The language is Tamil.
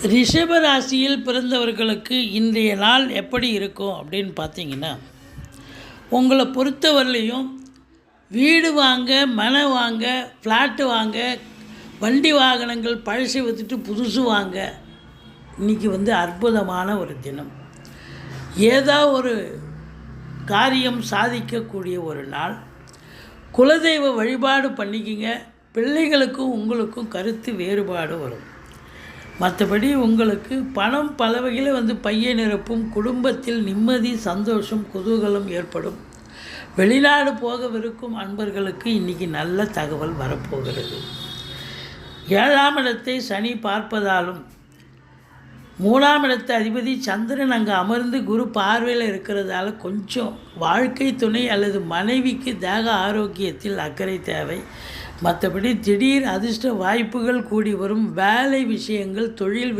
ரிஷப ராசியில் பிறந்தவர்களுக்கு இன்றைய நாள் எப்படி இருக்கும் அப்படின்னு பார்த்தீங்கன்னா, உங்களை பொறுத்தவரையிலையும் வீடு வாங்க, மனை வாங்க, ஃப்ளாட்டு வாங்க, வண்டி வாகனங்கள் பழசை விற்றுட்டு புதுசு வாங்க, இன்றைக்கி அற்புதமான ஒரு தினம். ஏதோ ஒரு காரியம் சாதிக்கக்கூடிய ஒரு நாள். குலதெய்வ வழிபாடு பண்ணிக்கிங்க. பிள்ளைகளுக்கும் உங்களுக்கும் கருத்து வேறுபாடு வரும். மற்றபடி உங்களுக்கு பணம் பல வகையில் பையை நிரப்பும். குடும்பத்தில் நிம்மதி, சந்தோஷம், குதூகலம் ஏற்படும். வெளிநாடு போகவிருக்கும் அன்பர்களுக்கு இன்றைக்கி நல்ல தகவல் வரப்போகிறது. 7ஆம் இடத்தை சனி பார்ப்பதாலும் 3ஆம் இடத்து அதிபதி சந்திரன் அங்கே அமர்ந்து குரு பார்வையில் இருக்கிறதால கொஞ்சம் வாழ்க்கை துணை அல்லது மனைவிக்கு தேக ஆரோக்கியத்தில் அக்கறை தேவை. மற்றபடி திடீர் அதிர்ஷ்ட வாய்ப்புகள் கூடி வரும். வேலை விஷயங்கள், தொழில்